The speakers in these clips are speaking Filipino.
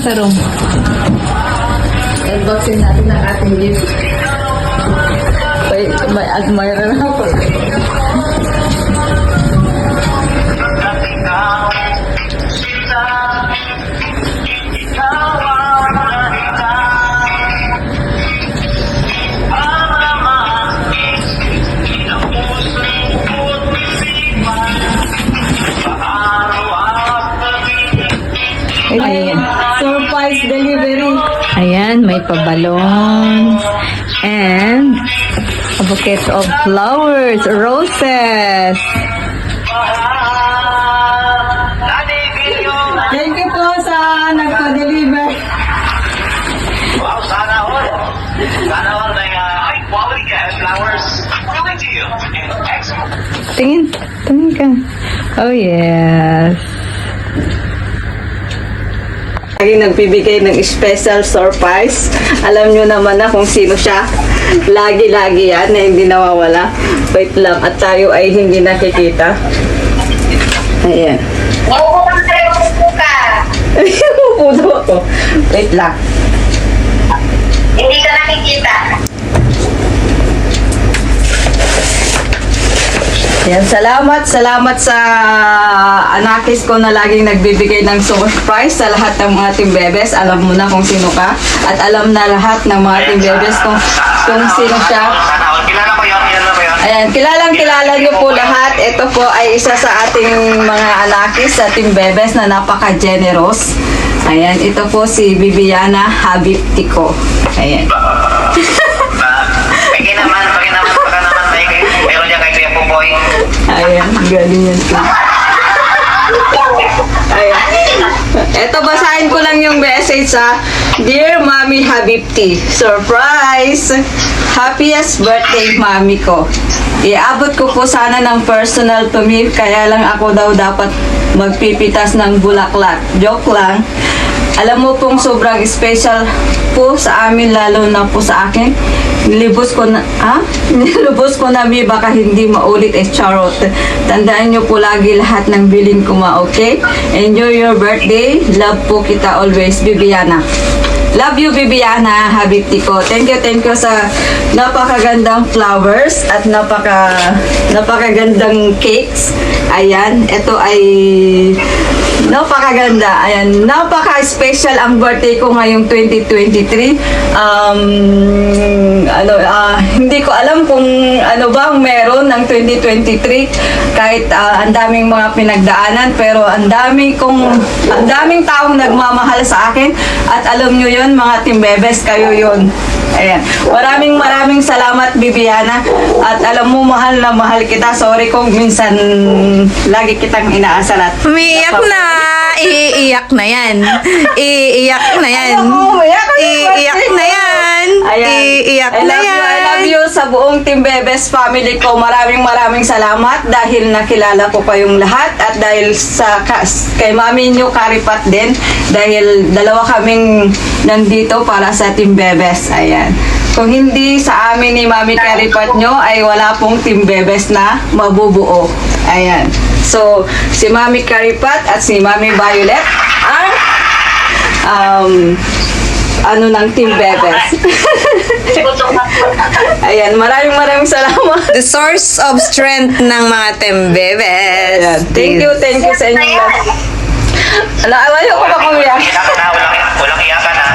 sa room. Unboxing natin ang ating gift. May admirer na ako. Ayan. Surprise delivery. Ayan, may pabalon. And a bouquet of flowers, roses. Thank you po sa nagpa-deliver. Wow, sana all. Sana all may high quality flowers coming to you in excellent. Tingin ka. Oh, yes. Lagi nagbibigay ng special surprise. Alam nyo naman na kung sino siya. Lagi-lagi yan na hindi nawawala. Wait lang. At tayo ay hindi nakikita. Ayan. Nauupo ka. Upo daw ako. Wait lang. Hindi ka nakikita. Yan, salamat sa anakis ko na laging nagbibigay ng surprise sa lahat ng mga team bebes. Alam mo na kung sino ka at alam na lahat ng mga team bebes kung sino siya. Sana all. Kilala ko yun, kilala ko yun. Ayan, kilala niyo po lahat. Ito po ay isa sa ating mga anakis sa team bebes na napaka-generous. Ayan, ito po si Bibiana Habibtiko. Ayan. Paki naman, may kayo. Meron dyan kay Kuya Pupoy. Ayan, galing yan po. Ayan. Ito, basahin ko lang yung message sa Dear Mommy Habibti, surprise! Happiest birthday, Mami ko. Iabot ko po sana ng personal to me, kaya lang ako daw dapat magpipitas ng bulaklak. Joke lang. Alam mo pong sobrang special po sa amin, lalo na po sa akin. Nilubos ko na mi, baka hindi maulit charot. Tandaan nyo po lagi lahat ng bilin ko okay? Enjoy your birthday. Love po kita always, Bibiana. Love you, Bibiana, Habibti ko. Thank you sa napakagandang flowers at napakagandang cakes. Ayan, ito ay napakaganda. Ayan, napaka-special ang birthday ko ngayong 2023. Hindi ko alam kung ano bang meron ng 2023 kahit ang daming mga pinagdaanan, pero ang daming taong nagmamahal sa akin at alam nyo yun mga team bebes, kayo yun. Ayan. Maraming salamat, Bibiana. At alam mo, mahal na mahal kita. Sorry kung minsan lagi kitang inaasar at Umiiyak na. Iiyak na yan. Iiyak na yan. Iiyak na yan. Iiyak na yan. I love you sa buong Team Bebes family ko. Maraming salamat dahil nakilala ko kayong lahat at dahil kay mami nyo Karipat din dahil dalawa kaming nandito para sa Team Bebes. Ayan. Kung hindi sa amin ni Mami Karipat nyo ay wala pong Team Bebes na mabubuo. Ayan. So, si Mami Karipat at si Mami Violet ang ng Team Bebes. Ayan, maraming salamat. The source of strength ng mga tembebes. Ayan. Thank you sa inyo lahat. Ayaw ko ba kumiyak? Walang iyakan ha.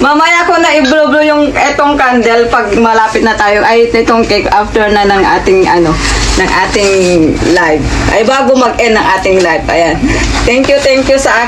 Mamaya ko na i-blow yung etong candle pag malapit na tayo. Ay, itong cake after na ng ating live. Ay, bago mag-end ng ating live. Ayan. Thank you sa